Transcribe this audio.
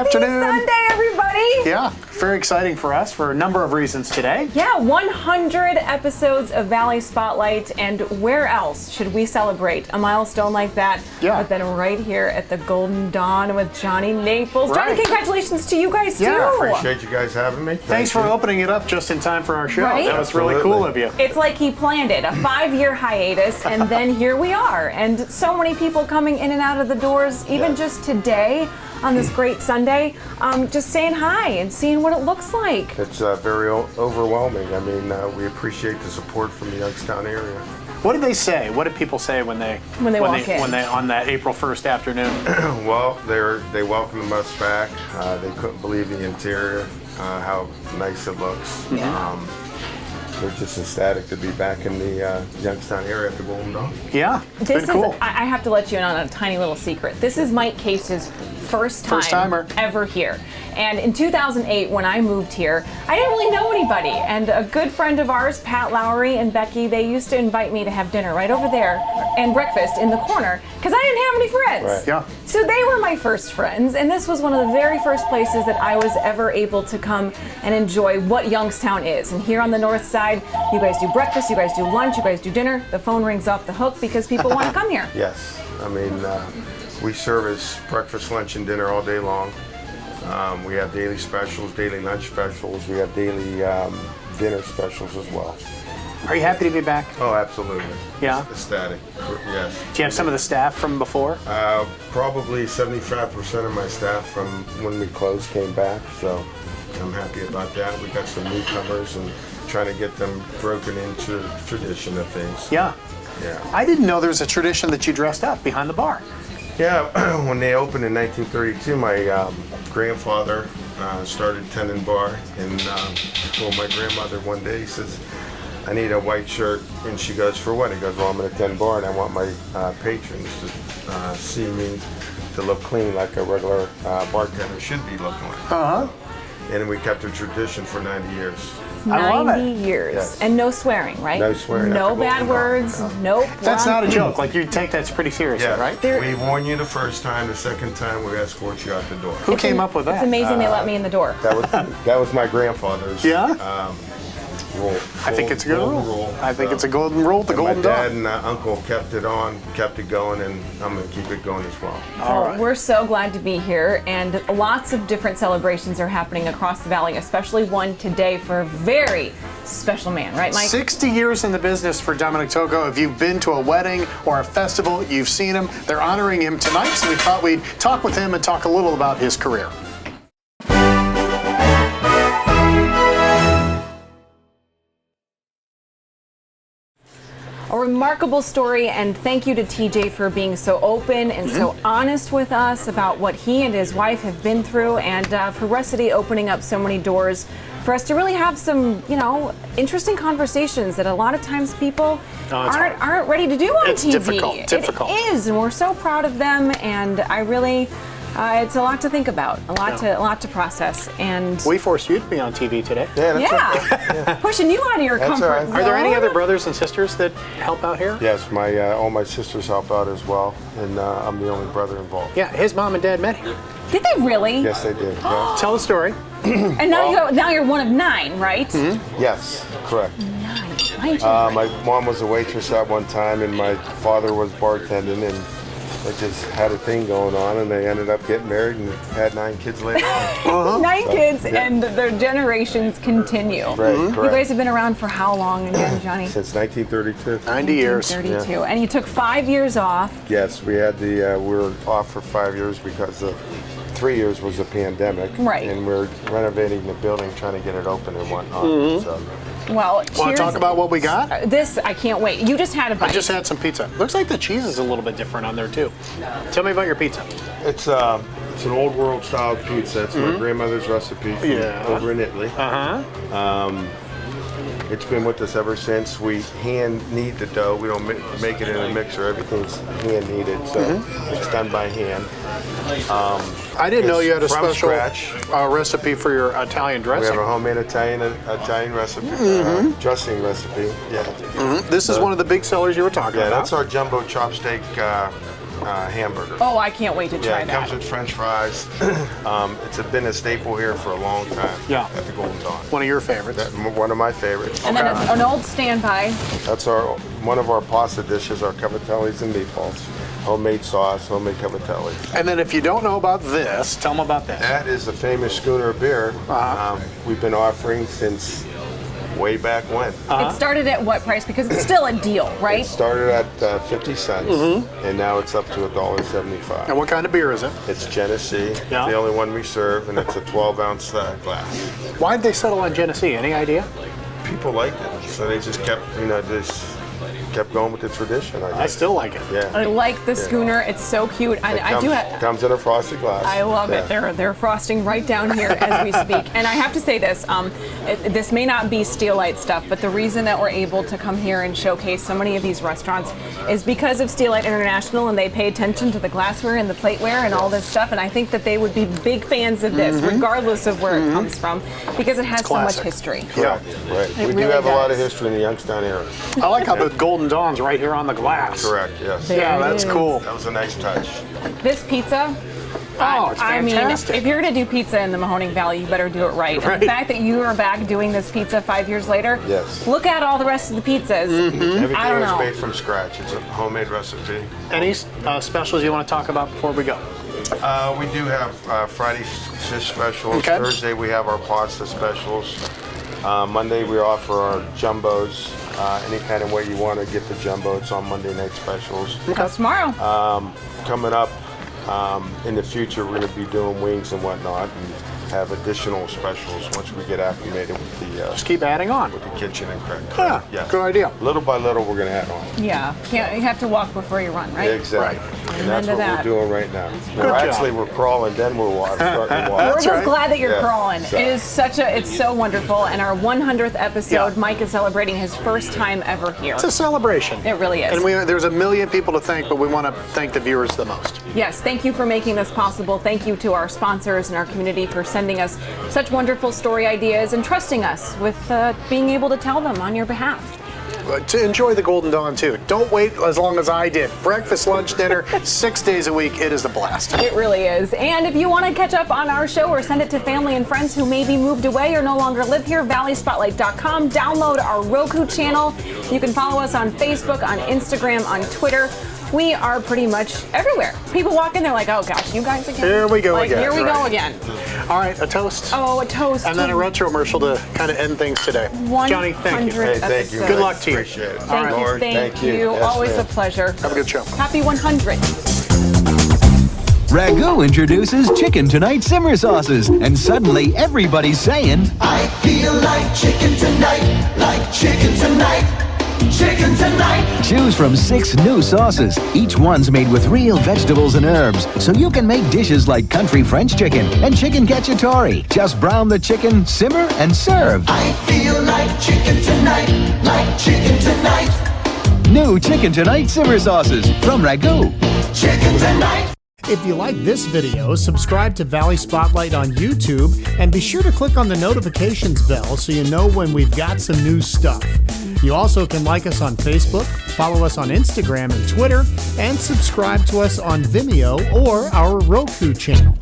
afternoon. Sunday, everybody. Yeah, very exciting for us for a number of reasons today. Yeah, 100 episodes of Valley Spotlight, and where else should we celebrate a milestone like that? Yeah. But then right here at the Golden Dawn with Johnny Naples. Right. Johnny, congratulations to you guys, Yeah. too. Appreciate you guys having me. Thanks for opening it up just in time for our show. Right? That was really cool of you. It's like he planned it, a 5-year hiatus, and then here we are. And so many people coming in and out of the doors, even just today on this great Sunday, just saying hi and seeing what it looks like. It's very overwhelming. I mean, we appreciate the support from the Youngstown area. What did they say? What did people say when they walk in? When they on that April 1st afternoon? Well, they welcomed us back. They couldn't believe the interior, how nice it looks. Yeah. They're just ecstatic to be back in the Youngstown area at the Golden Dawn. Yeah, it's This been cool. I have to let you in on a tiny little secret. This is Mike Case's first First-timer. ever here. And in 2008, when I moved here, I didn't really know anybody. And a good friend of ours, Pat Lowry and Becky, they used to invite me to have dinner right over there and breakfast in the corner because I didn't have any friends. Right. Yeah. So they were my first friends, and this was one of the very first places that I was ever able to come and enjoy what Youngstown is. And here on the north side, you guys do breakfast, you guys do lunch, you guys do dinner. The phone rings off the hook because people want to come here. Yes. I mean, we service breakfast, lunch, and dinner all day long. We have daily specials, daily lunch specials. We have daily dinner specials as well. Are you happy to be back? Oh, absolutely. Yeah? Ecstatic, yes. Do you have some of the staff from before? Probably 75% of my staff from when we closed came back, so I'm happy about that. We got some newcomers and trying to get them broken into the tradition of things. Yeah. Yeah. I didn't know there was a tradition that you dressed up behind the bar. Yeah, when they opened in 1932, my grandfather started tending bar, and told my grandmother one day, he says, I need a white shirt, and she goes, for what? He goes, well, I'm going to tend bar, and I want my patrons to see me to look clean like a regular bartender should be looking like. Uh-huh. And we kept the tradition for 90 years. I love 90 it. years. Yes. And no swearing, right? No swearing. No bad words. Nope. That's wrong. not a joke. Like, you take that pretty seriously, Yeah, right? There- we warn you the first time, the second time we escort you out the door. Who came up with that? It's amazing they let me in the door. That was my grandfather's Yeah? rule. I think it's a good Golden rule. I think it's a golden rule, the And golden my dad dawn. and uncle kept it on, kept it going, and I'm going to keep it going as well. All Well, right. we're so glad to be here, and lots of different celebrations are happening across the valley, especially one today for a very special man, right, Mike? 60 years in the business for Dominic Togo. If you've been to a wedding or a festival, you've seen him. They're honoring him tonight, so we thought we'd talk with him and talk a little about his career. A remarkable story, and thank you to TJ for being so open and so honest with us about what he and his wife have been through, and for Russity opening up so many doors for us to really have some, interesting conversations that a lot of times people aren't ready to do on It's TV. difficult. It is, and we're so proud of them, and I really, it's a lot to think about, a lot to process, and We forced you to be on TV today. Yeah, that's okay. pushing you out of your That's comfort all right. zone. Are there any other brothers and sisters that help out here? Yes, all my sisters help out as well, and I'm the only brother involved. Yeah, his mom and dad met here. Did they really? Yes, they did. Yeah. Tell the story. And now you're one of 9, right? Yes, correct. 9. My mom was a waitress at one time, and my father was bartending, and they just had a thing going on, and they ended up getting married and had 9 kids later on. 9 kids, yeah. and their generations continue. Right, You correct. guys have been around for how long again, Johnny? Since 1932. 90 years. 32. And you took 5 years off. Yes, we had we were off for 5 years because 3 years was the pandemic. Right. And we're renovating the building, trying to get it open and whatnot. So, Well, Want to cheers. talk about what we got? This, I can't wait. You just had a bite. I just had some pizza. Looks like the cheese is a little bit different on there too. Tell me about your pizza. it's an old world style pizza. It's my grandmother's recipe from over in Italy. It's been with us ever since. We hand knead the dough. We don't make it in a mixer. Everything's hand kneaded, so it's done by hand. I didn't know you had a from special scratch. recipe for your Italian We have dressing. a homemade Italian recipe, dressing recipe. Yeah. This is one of the big sellers you were talking Yeah, about. that's our jumbo chopsteak hamburger. Oh, I can't wait to try Yeah, it that. comes with French fries. It's been a staple here for a long time. Yeah. At the Golden Dawn. One of your favorites. One of my favorites. And then an old standby. That's one of our pasta dishes, our cavatellis and meatballs. Homemade sauce, homemade cavatellis. And then if you don't know about this, tell them about this. That is the famous schooner beer. We've been offering since way back when. It started at what price? Because it's still a deal, right? It started at 50 cents, and now it's up to $1.75. And what kind of beer is it? It's Genesee, Yeah. the only one we serve, and it's a 12-ounce glass. Why'd they settle on Genesee? Any idea? People liked it, so they just kept, kept going with the tradition. I I guess. still like it. Yeah. I like the schooner. It's so cute. Comes in a frosted glass. I love it. Yeah. They're frosting right down here as we speak. And I have to say this, this may not be Steelite stuff, but the reason that we're able to come here and showcase so many of these restaurants is because of Steelite International, and they pay attention to the glassware and the plateware and all this stuff. And I think that they would be big fans of this, regardless of where it comes from, because it has so much classic. history. Right. We really do have a lot of does. history in the Youngstown area. I like how the Golden Dawn's right here on the glass. Correct, yes. There Yeah, it that's is. cool. That was a nice touch. This pizza. Oh, it's I mean, fantastic. if you're going to do pizza in the Mahoning Valley, you better do it right. And Right. the fact that you are back doing this pizza 5 years later, Yes. look at all the rest of the pizzas. Everything I don't was know. made from scratch. It's a homemade recipe. Any specials you want to talk about before we go? We do have Friday fish specials. Okay. Thursday we have our pasta specials. Monday we offer our jumbos. Any kind of way you want to get the jumbo, it's on Monday night specials. That's tomorrow. Coming up in the future, we're going to be doing wings and whatnot, and have additional specials once we get acclimated with the Just keep adding on. kitchen and crack. Yeah, Yes. good idea. Little by little, we're going to add on. Yeah, you have to walk before you run, right? Exactly. Right. And that's Amen to what that. we're doing right now. Good job. Actually, we're crawling, then we're starting to walk. We're That's just right. glad that you're Yeah. crawling. So- It is it's so wonderful. And our 100th episode, Yeah. Mike is celebrating his first time ever here. It's a celebration. It really is. And there's a million people to thank, but we want to thank the viewers the most. Yes, thank you for making this possible. Thank you to our sponsors and our community for sending us such wonderful story ideas and trusting us with being able to tell them on your behalf. To enjoy the Golden Dawn too. Don't wait as long as I did. Breakfast, lunch, dinner, 6 days a week. It is a blast. It really is. And if you want to catch up on our show or send it to family and friends who maybe moved away or no longer live here, valleyspotlight.com. Download our Roku channel. You can follow us on Facebook, on Instagram, on Twitter. We are pretty much everywhere. People walk in, they're like, oh gosh, you guys again? Here we go again. Here we go Right. again. All right, a toast. Oh, a toast. And then a retro commercial to kind of end things today. Johnny, thank you. 100 Hey, thank you. episodes. Good luck to you. Appreciate it. Thank you. Lord, Thank you. Yes, Always ma'am. a pleasure. Have a good show. Happy 100. Ragu introduces Chicken Tonight Simmer Sauces, and suddenly everybody's saying, I feel like chicken tonight, like chicken tonight, chicken tonight. choose from 6 new sauces. Each one's made with real vegetables and herbs, so you can make dishes like country French chicken and chicken cacciatore. Just brown the chicken, simmer, and serve. I feel like chicken tonight, like chicken tonight, New Chicken Tonight Simmer Sauces from Ragu. chicken tonight. If you like this video, subscribe to Valley Spotlight on YouTube and be sure to click on the notifications bell so you know when we've got some new stuff. You also can like us on Facebook, follow us on Instagram and Twitter, and subscribe to us on Vimeo or our Roku channel.